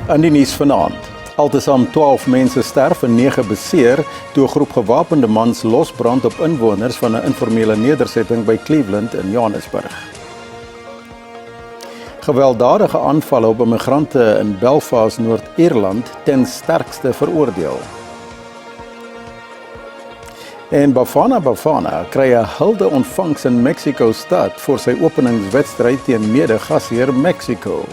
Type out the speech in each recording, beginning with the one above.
In die nuus vanaand. Altesaam 12 mense sterf en 9 beseer toe 'n groep gewapende mans losbrand op inwoners van 'n informele nedersetting by Cleveland in Johannesburg. Gewelddadige aanvalle op immigrante in Belfast, Noord-Ierland ten sterkste veroordeel. En Bafana Bafana kry 'n hulde ontvangs in Mexico-stad vir sy openingswedstryd teen mede-gasheer Mexico.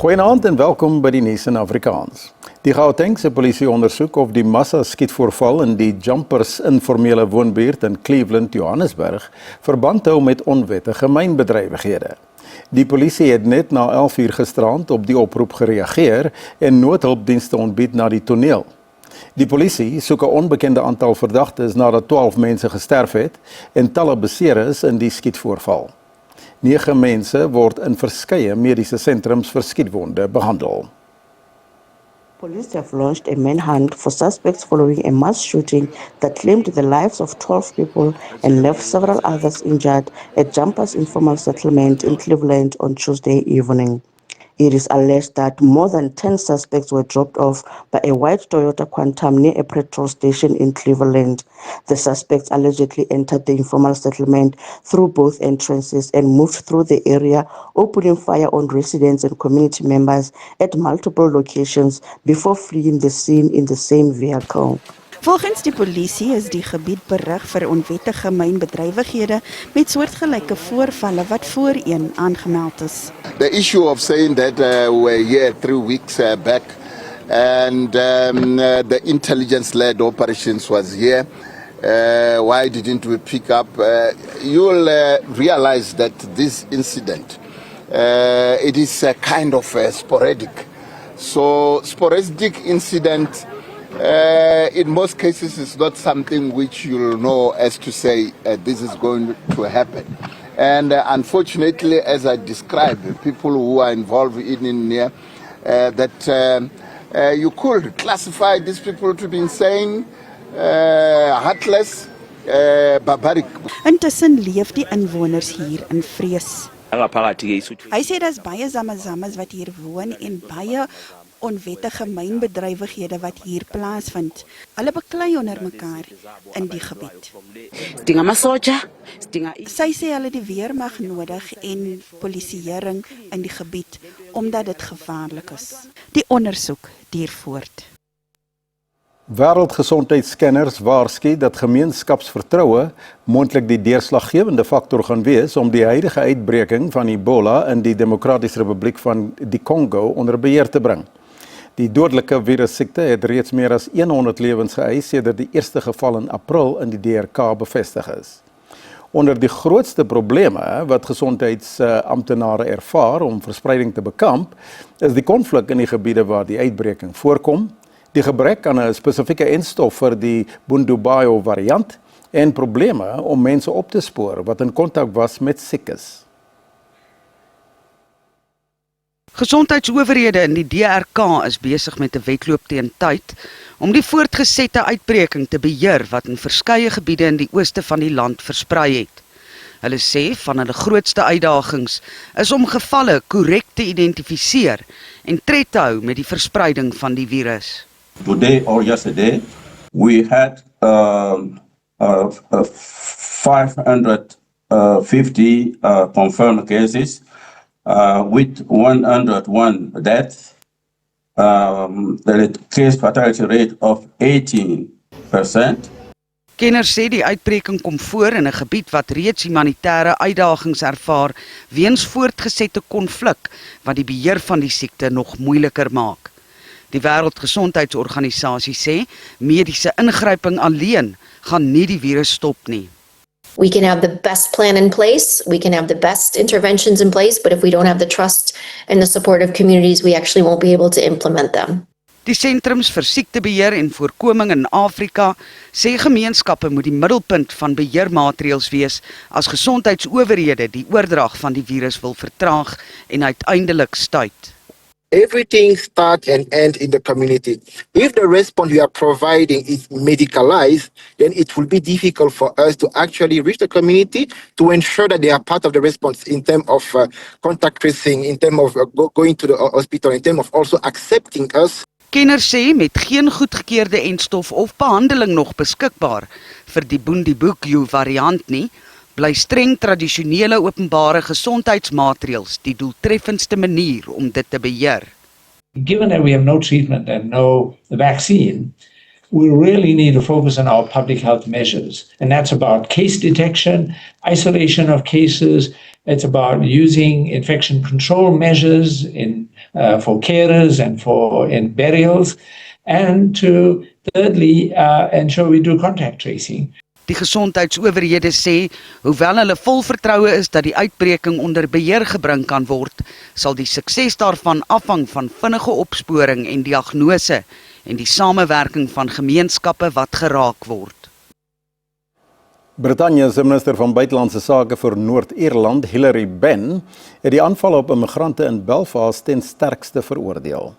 Goeienaand en welkom by die nuus in Afrikaans. Die Gautengse polisie ondersoek of die massa-skietvoorval in die Jumpers informele woonbuurt in Cleveland, Johannesburg, verband hou met onwettige mynbedrywighede. Die polisie het net na 11 uur gisterand op die oproep gereageer en noodhulpdienste ontbied na die toneel. Die polisie soek 'n onbekende aantal verdagtes nadat 12 mense gesterf het en talle beseer is in die skietvoorval. 9 mense word in verskeie mediese sentrums vir skietwonde behandel. Police have launched a manhunt for suspects following a mass shooting that claimed the lives of 12 people and left several others injured at Jumpers Informal Settlement in Cleveland on Tuesday evening. It is alleged that more than 10 suspects were dropped off by a white Toyota Quantum near a petrol station in Cleveland. The suspects allegedly entered the informal settlement through both entrances and moved through the area, opening fire on residents and community members at multiple locations before fleeing the scene in the same vehicle. Volgens die polisie is die gebied berig vir onwettige mynbedrywighede met soortgelyke voorvalle wat voorheen aangemeld is. The issue of saying that we're here 3 weeks back and the intelligence-led operations was here, why didn't we pick up? You'll realize that this incident, it is a kind of sporadic. So sporadic incident, in most cases, it's not something which you'll know as to say this is going to happen. And unfortunately, as I described, people who are involved in here, that you could classify these people to be insane, heartless, barbaric. Intussen leef die inwoners hier in vrees. Hy sê daar's baie zamazamas wat hier woon en baie onwettige mynbedrywighede wat hier plaasvind. Hulle beklei onder mekaar in die gebied. Sy sê hulle die weermag nodig en polisieering in die gebied omdat dit gevaarlik is. Die ondersoek duur voort. Wêreldgesondheidskenners waarsku dat gemeenskapsvertroue moontlik die deurslaggewende faktor gaan wees om die huidige uitbreking van Ebola in die Demokratiese Republiek van die Kongo onder beheer te bring. Die dodelike virussiekte het reeds meer as 100 lewens geëis sedert die eerste geval in April in die DRK bevestig is. Onder die grootste probleme wat gesondheidsamptenare ervaar om verspreiding te bekamp, is die konflik in die gebiede waar die uitbreking voorkom, die gebrek aan 'n spesifieke enstof vir die Bundibugyo variant en probleme om mense op te spoor wat in kontak was met siekes. Gesondheidsowerhede in die DRK is besig met 'n wedloop teen tyd om die voortgesette uitbreking te beheer wat in verskeie gebiede in die ooste van die land versprei het. Hulle sê van hulle grootste uitdagings is om gevalle korrek te identifiseer en tred te hou met die verspreiding van die virus. Today or yesterday, we had 550 confirmed cases with 101 deaths. The case fatality rate of 18%. Kenners sê die uitbreking kom voor in 'n gebied wat reeds humanitêre uitdagings ervaar weens voortgesette konflik wat die beheer van die siekte nog moeiliker maak. Die Wêreldgesondheidsorganisasie sê mediese ingryping alleen gaan nie die virus stop nie. We can have the best plan in place, we can have the best interventions in place, but if we don't have the trust and the support of communities, we actually won't be able to implement them. Die sentrums vir siektebeheer en voorkoming in Afrika sê gemeenskappe moet die middelpunt van beheermaatreëls wees as gesondheidsowerhede die oordrag van die virus wil vertraag en uiteindelik stuit. Everything starts and ends in the community. If the response we are providing is medicalized, then it will be difficult for us to actually reach the community to ensure that they are part of the response in terms of contact tracing, in terms of going to the hospital, in terms of also accepting us. Kenners sê met geen goedgekeurde enstof of behandeling nog beskikbaar vir die Bundibugyo variant nie, bly streng tradisionele openbare gesondheidsmaatreëls die doeltreffendste manier om dit te beheer. Given that we have no treatment and no vaccine, we really need to focus on our public health measures. And that's about case detection, isolation of cases. It's about using infection control measures for carers and in burials. And to thirdly, ensure we do contact tracing. Die gesondheidsowerhede sê, hoewel hulle vol vertroue is dat die uitbreking onder beheer gebring kan word, sal die sukses daarvan afhang van vinnige opsporing en diagnose en die samewerking van gemeenskappe wat geraak word. Brittanje se minister van buitelandse sake vir Noord-Ierland, Hilary Benn, het die aanval op immigrante in Belfast ten sterkste veroordeel.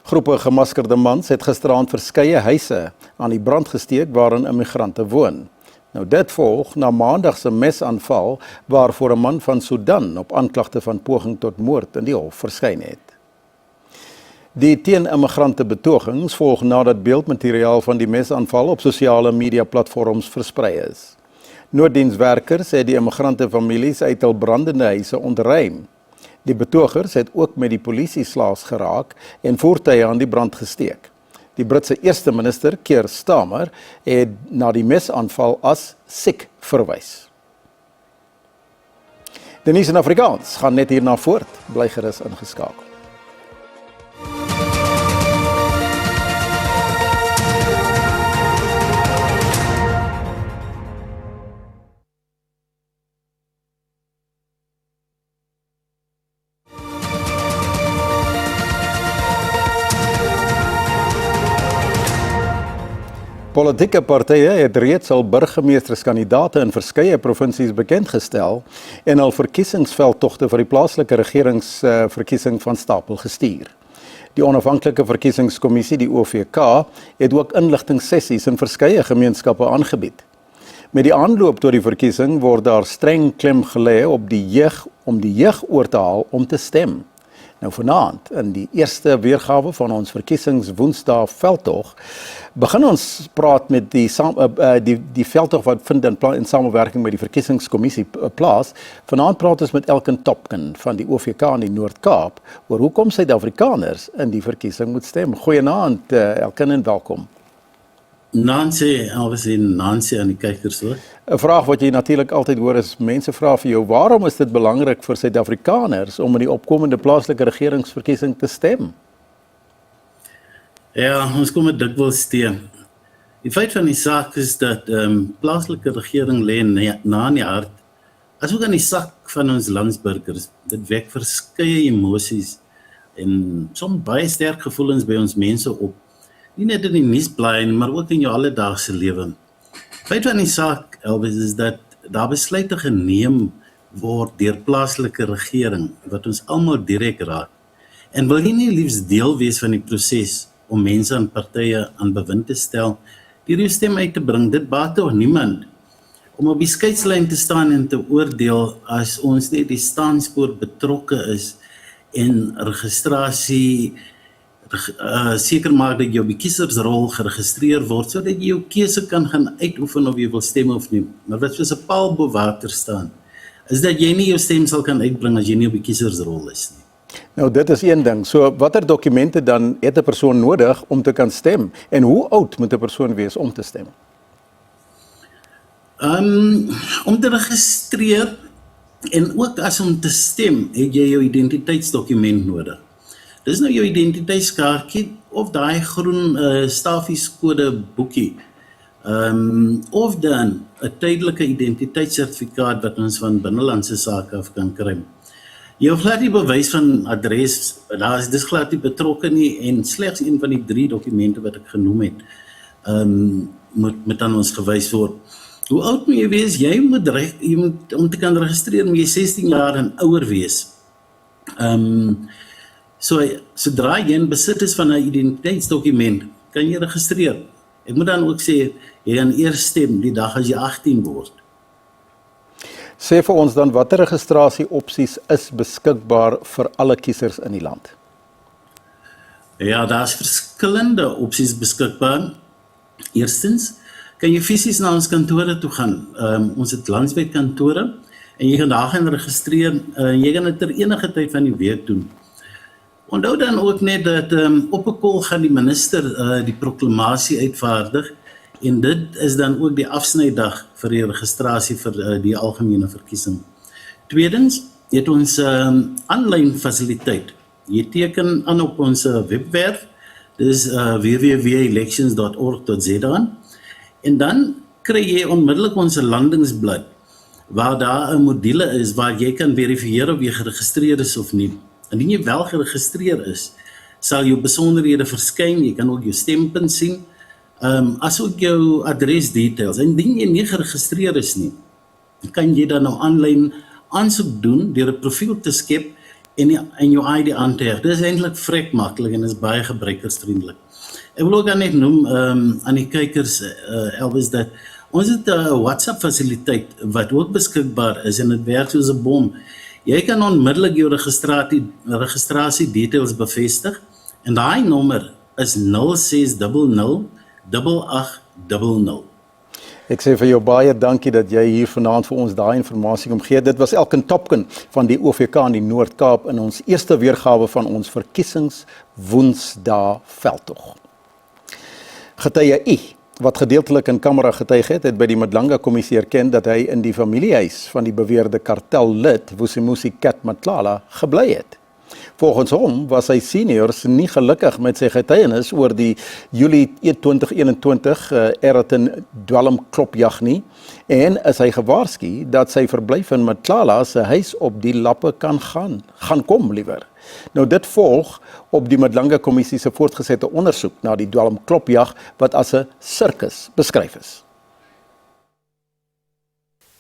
Groepe gemaskerde mans het gisteraand verskeie huise aan die brand gesteek waarin immigrante woon. Nou dit volg na maandag se mesaanval waarvoor 'n man van Sudan op aanklagte van poging tot moord in die hof verskyn het. Die teen-immigrante betogings volg nadat beeldmateriaal van die mesaanval op sosiale media platforms versprei is. Nooddienswerkers het die immigrante families uit hul brandende huise ontruim. Die betogers het ook met die polisie slaas geraak en voertuie aan die brand gesteek. Die Britse eerste minister, Keir Starmer, het na die mesaanval as siek verwys. Die nuus in Afrikaans gaan net hierna voort. Bly gerus ingeskakel. Politieke partye het reeds al burgemeesterskandidaate in verskeie provinsies bekendgestel en al verkiesingsveldtogte vir die plaaslike regeringsverkiesing van stapel gestuur. Die onafhanklike verkiesingskommissie, die OVK, het ook inligtingssessies in verskeie gemeenskappe aangebied. Met die aanloop tot die verkiesing word daar streng klem gelê op die jeug om die jeug oor te haal om te stem. Nou vanaand, in die eerste weergawe van ons verkiesingswoensdae veldtog, begin ons praat met die veldtog wat vind in samewerking met die verkiesingskommissie plaas. Vanaand praat ons met Elkin Topkin van die OVK in die Noord-Kaap oor hoekom Suid-Afrikaners in die verkiesing moet stem. Goeienaand Elkin en welkom. Nancy, Elvis en Nancy aan die kykers hoor. 'n Vraag wat jy natuurlik altyd hoor is, mense vra vir jou, waarom is dit belangrik vir Suid-Afrikaners om in die opkomende plaaslike regeringsverkiesing te stem? Ja, ons kom dit dikwels teen. Die feit van die saak is dat plaaslike regering lê na in die hart, asook aan die sak van ons landsburgers. Dit wek verskeie emosies en soms baie sterk gevoelens by ons mense op. Nie net in die nuusblaaie, maar ook in jou alledaagse lewe. Feit van die saak, Elvis, is dat daar besluite geneem word deur plaaslike regering, wat ons almal direk raak. En wil jy nie liefs deel wees van die proses om mense en partye aan bewind te stel, deur jou stem uit te bring, dit baat toch niemand. Om op die skeidslyn te staan en te oordeel as ons net die staanspoor betrokke is en registrasie seker maak dat jou bekiesersrol geregistreer word, sodat jy jou keuse kan gaan uitoefen of jy wil stem of nie. Maar wat soos 'n paal bo water staan, is dat jy nie jou stem sal kan uitbring as jy nie op bekiesersrol is nie. Nou dit is een ding, so watter dokumente dan het 'n persoon nodig om te kan stem? En hoe oud moet 'n persoon wees om te stem? Om te registreer en ook as om te stem, het jy jou identiteitsdokument nodig. Dis nou jou identiteitskaartjie of daai groen staffieskode boekie. Of dan 'n tydelike identiteitssertifikaat wat ons van binnelandse sake af kan kry. Jy hoef glad nie bewys van adres, dis glad nie betrokke nie en slegs een van die 3 dokumente wat ek genoem het, moet aan ons gewys word. Hoe oud moet jy wees? Jy moet om te kan registreer moet jy 16 jaar en ouer wees. So sodra jy in besit is van 'n identiteitsdokument, kan jy registreer. Ek moet dan ook sê jy kan eers stem die dag as jy 18 word. Sê vir ons dan watter registrasieopsies is beskikbaar vir alle kiesers in die land? Ja, daar's verskillende opsies beskikbaar. Eerstens kan jy fisies na ons kantore toe gaan. Ons het landwyd kantore en jy kan daar gaan registreer. Jy kan dit ter enige tyd van die week doen. Onthou dan ook net dat op 'n kol gaan die minister die proklamasie uitvaardig en dit is dan ook die afsnydag vir die registrasie vir die algemene verkiesing. Tweedens het ons aanlyn fasiliteit. Jy teken aan op ons webwerf, dis www.elections.org.za en dan kry jy onmiddellik ons landingsblad waar daar 'n module is waar jy kan verifieer of jy geregistreer is of nie. Indien jy wel geregistreer is, sal jou besonderhede verskyn, jy kan ook jou stempunt sien, asook jou adresdetails. Indien jy nie geregistreer is nie, kan jy dan nou aanlyn aansoek doen deur 'n profiel te skep en jou ID aan te heg. Dit is eintlik vrek maklik en is baie gebruikersvriendelik. Ek wil ook dan net noem aan die kykers, Elvis, dat ons het 'n WhatsApp fasiliteit wat ook beskikbaar is en dit werk soos 'n bom. Jy kan onmiddellik jou registrasie details bevestig en daai nommer is 0600 8800. Ek sê vir jou baie dankie dat jy hier vanaand vir ons daai inligting kom gee. Dit was Elkin Topkin van die OVK in die Noord-Kaap in ons eerste weergawe van ons verkiesingswoensdae veldtog. Getuie I, wat gedeeltelik in kamera getuig het by die Madlanga kommissie erken dat hy in die familiehuis van die beweerde kartellid Vusimusi Kat Matlala gebly het. Volgens hom was sy seniors nie gelukkig met sy getuienis oor die Julie 2021 Eraton dwelmklopjag nie en is hy gewaarsku dat sy verblyf in Matlala se huis op die lappe kan gaan kom liewer. Nou dit volg op die Madlanga kommissie se voortgesette ondersoek na die dwelmklopjag wat as 'n sirkus beskryf is.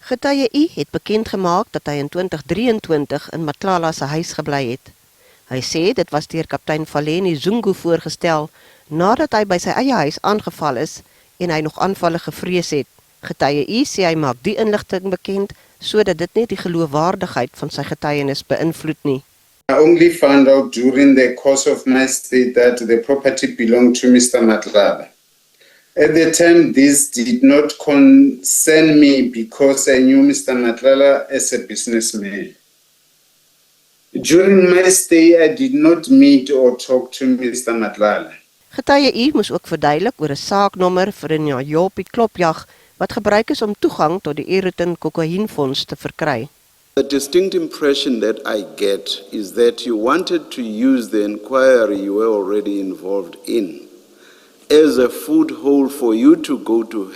Getuie I het bekend gemaak dat hy in 2023 in Matlala se huis gebly het. Hy sê dit was deur kaptein Valeni Zungu voorgestel nadat hy by sy eie huis aangeval is en hy nog aanvalle gevrees het. Getuie I sê hy maak die inligting bekend sodat dit nie die geloofwaardigheid van sy getuienis beïnvloed nie. I only found out during the course of my stay that the property belonged to Mr. Matlala. At the time, this did not concern me because I knew Mr. Matlala as a businessman. During my stay, I did not meet or talk to Mr. Matlala. Getuie I moes ook verduidelik oor 'n saaknommer vir 'n Nyayopi klopjag wat gebruik is om toegang tot die Eraton kokainfonds te verkry. The distinct impression that I get is that you wanted to use the inquiry you were already involved in as a foothold for you to go to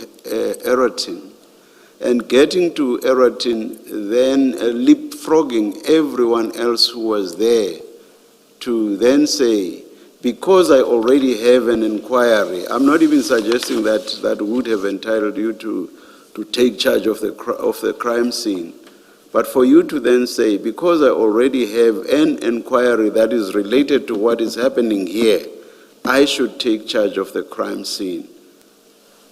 Eraton, and getting to Eraton, then leapfrogging everyone else who was there to then say, because I already have an inquiry, I'm not even suggesting that would have entitled you to take charge of the crime scene. But for you to then say, because I already have an inquiry that is related to what is happening here, I should take charge of the crime scene.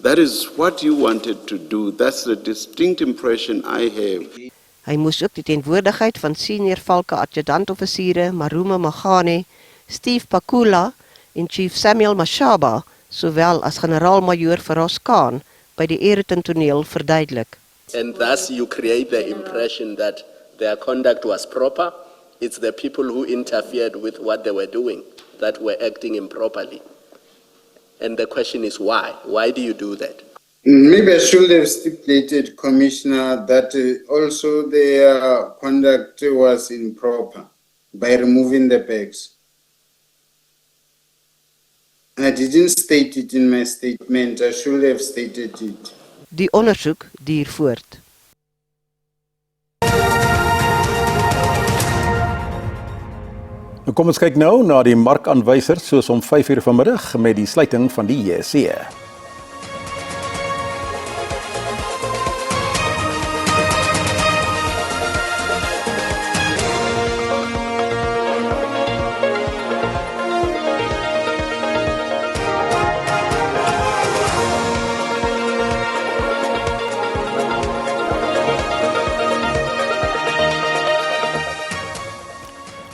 That is what you wanted to do. That's the distinct impression I have. Hy moes ook die teenwoordigheid van senior valke adjutant-offisiere Marume Magane, Steve Pakula en Chief Samuel Mashaba, sowel as generaal-majoor Feroz Khan by die Eraton toneel verduidelik. And thus you create the impression that their conduct was proper. It's the people who interfered with what they were doing that were acting improperly. And the question is why? Why do you do that? Maybe I should have stipulated, Commissioner, that also their conduct was improper by removing the bags. I didn't state it in my statement. I should have stated it. Die ondersoek duur voort. Nou kom ons kyk nou na die markaanwysers soos om 5:00 vanmiddag met die sluiting van die JSE.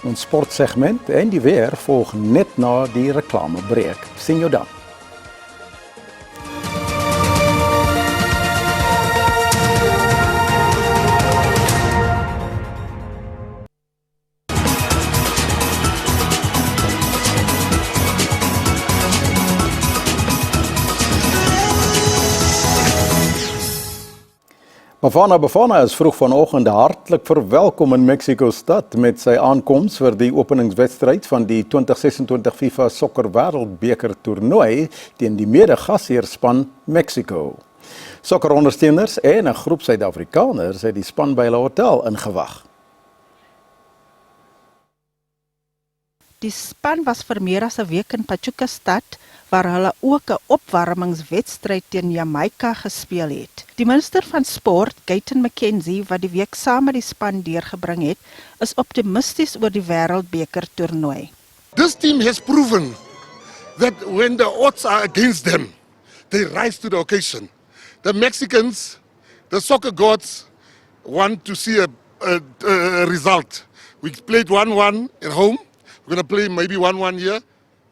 Ons sportsegment en die weer volg net na die reklamebreek. Sien jou dan. Bafana is vroeg vanoggend hartlik verwelkom in Mexiko-stad met sy aankoms vir die openingswedstryd van die 2026 FIFA Sokker Wêreldbeker toernooi teen die mede-gasheerspan Mexico. Sokkerondersteuners en 'n groep Suid-Afrikaners het die span by hulle hotel ingewag. Die span was vir meer as 'n week in Pachuca-stad, waar hulle ook 'n opwarmingswedstryd teen Jamaica gespeel het. Die minister van sport, Gayton McKenzie, wat die week saam met die span deurgebring het, is optimisties oor die Wêreldbeker toernooi. This team has proven that when the odds are against them, they rise to the occasion. The Mexicans, the soccer gods, want to see a result. We played 1-1 at home. We're going to play maybe 1-1 here.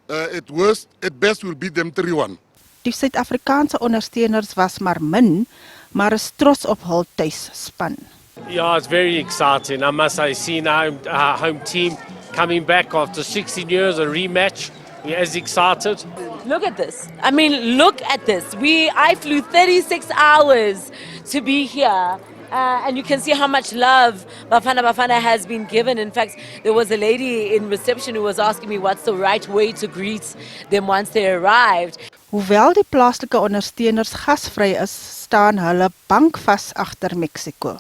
At worst, at best, we'll beat them 3-1. Die Suid-Afrikaanse ondersteuners was maar min, maar is trots op hul tuisspan. Yeah, it's very exciting. I must say, seeing our home team coming back after 16 years, a rematch, we're as excited. Look at this. I mean, look at this. I flew 36 hours to be here. And you can see how much love Bafana has been given. In fact, there was a lady in reception who was asking me what's the right way to greet them once they arrived. Hoewel die plaaslike ondersteuners gasvry is, staan hulle bankvas agter Mexico.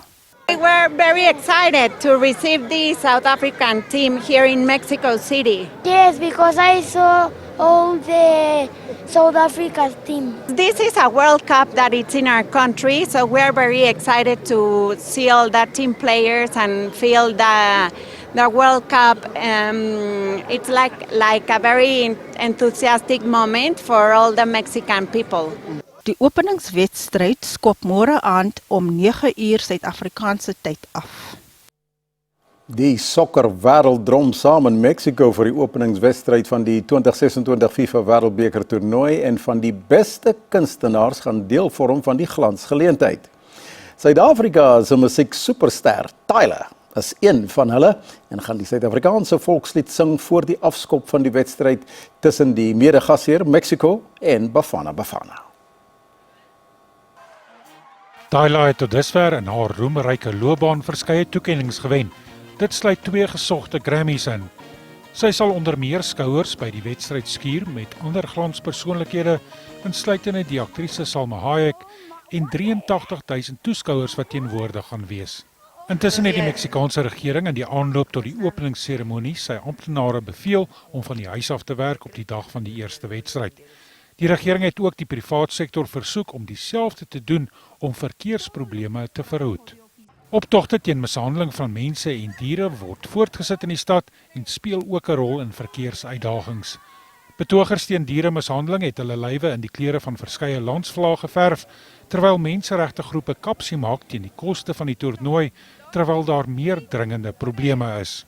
We're very excited to receive the South African team here in Mexico City. Yes, because I saw all the South Africa team. This is a World Cup that it's in our country, so we're very excited to see all the team players and feel the World Cup. It's like a very enthusiastic moment for all the Mexican people. Die openingswedstryd skop môre aand om 9:00 Suid-Afrikaanse tyd af. Die sokker wêrelddrom saam in Mexico vir die openingswedstryd van die 2026 FIFA Wêreldbeker toernooi en van die beste kunstenaars gaan deel vorm van die glansgeleentheid. Suid-Afrika se musiek superster Tyler is een van hulle en gaan die Suid-Afrikaanse volkslied sing voor die afskop van die wedstryd tussen die mede-gasheer Mexico en Bafana. Tyler het tot dusver in haar roemryke loopbaan verskeie toekennings gewen. Dit sluit 2 gesogte Grammys in. Sy sal onder meer skouers by die wedstryd skuur met ander glanspersoonlikhede, insluitende die aktrise Salma Hayek en 83,000 toeskouers wat teenwoordig gaan wees. Intussen het die Meksikaanse regering in die aanloop tot die openingsseremonie sy amptenare beveel om van die huis af te werk op die dag van die eerste wedstryd. Die regering het ook die privaat sektor versoek om dieselfde te doen om verkeersprobleme te verhoed. Optogte teen mishandeling van mense en diere word voortgesit in die stad en speel ook 'n rol in verkeersuitdagings. Betogers teen dieremishandeling het hulle lywe in die kleure van verskeie landsvlae geverf, terwyl menseregte groepe kapsie maak teen die koste van die toernooi, terwyl daar meer dringende probleme is.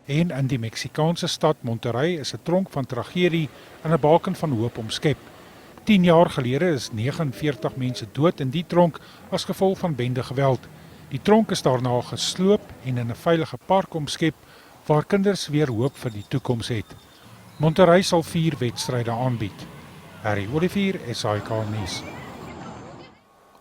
En in die Meksikaanse stad Monterrey is 'n tronk van tragedie en 'n baken van hoop omskep. 10 jaar gelede is 49 mense dood in die tronk as gevolg van bendegeweld. Die tronk is daarna gesloop en in 'n veilige park omskep waar kinders weer hoop vir die toekoms het. Monterrey sal 4 wedstryde aanbied. Harry Olivier, SAK nuus.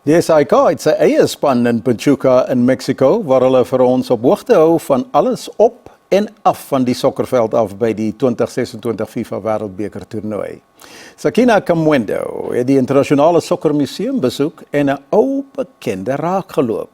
Die SAK het sy eie span in Pachuca in Mexico waar hulle vir ons op hoogte hou van alles op en af van die sokkerveld af by die 2026 FIFA Wêreldbeker toernooi. Sakina Kamwendo het die internasionale sokkermuseum besoek en 'n ou bekende raakgeloop.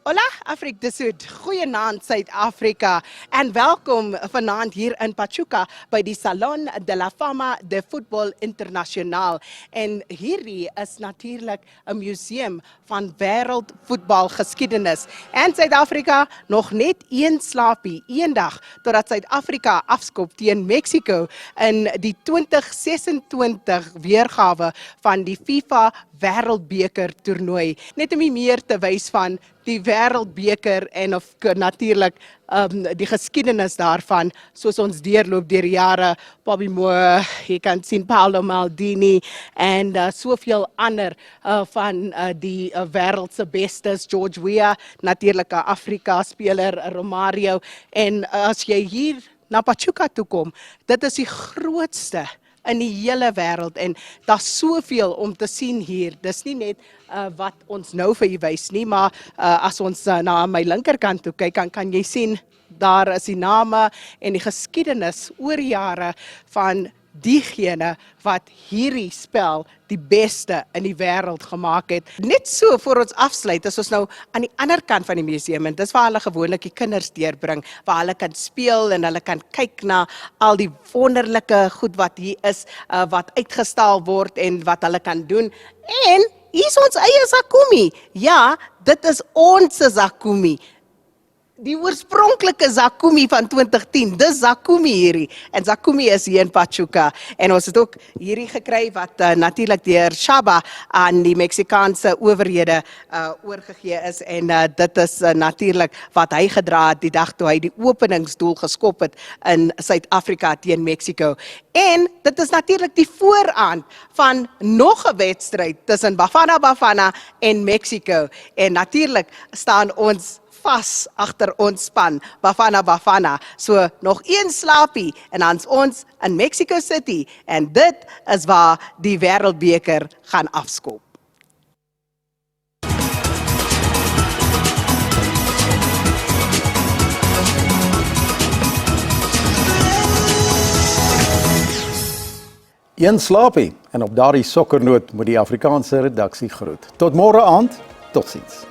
Hola Afrik de Sood, goeienaand Suid-Afrika en welkom vanaand hier in Pachuca by die Salon de la Fama de Football Internasionaal. En hierdie is natuurlik 'n museum van wêreldvoetbalgeskiedenis. En Suid-Afrika nog net een slaapie, een dag totdat Suid-Afrika afskop teen Mexico in die 2026 weergawe van die FIFA wêreldbeker toernooi. Net om nie meer te wys van die wêreldbeker en of natuurlik die geskiedenis daarvan, soos ons deurloop deur die jare, Bobby Moore, jy kan sien Paolo Maldini en soveel ander van die wêreld se bestes, George Weah, natuurlik 'n Afrika speler, Romario, en as jy hier na Pachuca toe kom, dit is die grootste in die hele wêreld en daar's soveel om te sien hier. Dis nie net wat ons nou vir u wys nie, maar as ons na my linkerkant toe kyk, kan jy sien daar is die name en die geskiedenis oor jare van diegene wat hierdie spel die beste in die wêreld gemaak het. Net so voor ons afsluit, as ons nou aan die ander kant van die museum, en dis waar hulle gewoonlik die kinders deurbring, waar hulle kan speel en hulle kan kyk na al die wonderlike goed wat hier is, wat uitgestal word en wat hulle kan doen. En hier is ons eie Zakumi. Ja, dit is ons Zakumi. Die oorspronklike Zakumi van 2010, dis Zakumi hierdie, en Zakumi is hier in Pachuca, en ons het ook hierdie gekry wat natuurlik deur Shaba aan die Meksikaanse owerhede oorgegee is, en dit is natuurlik wat hy gedra het die dag toe hy die openingsdoel geskop het in Suid-Afrika teen Mexico. En dit is natuurlik die vooraand van nog 'n wedstryd tussen Bafana Bafana en Mexico, en natuurlik staan ons vas agter ons span, Bafana Bafana. So nog een slaapie en dan's ons in Mexico City en dit is waar die wêreldbeker gaan afskop. Een slaapie en op daardie sokkernoot moet die Afrikaanse redaksie groet. Tot môre aand, totsiens.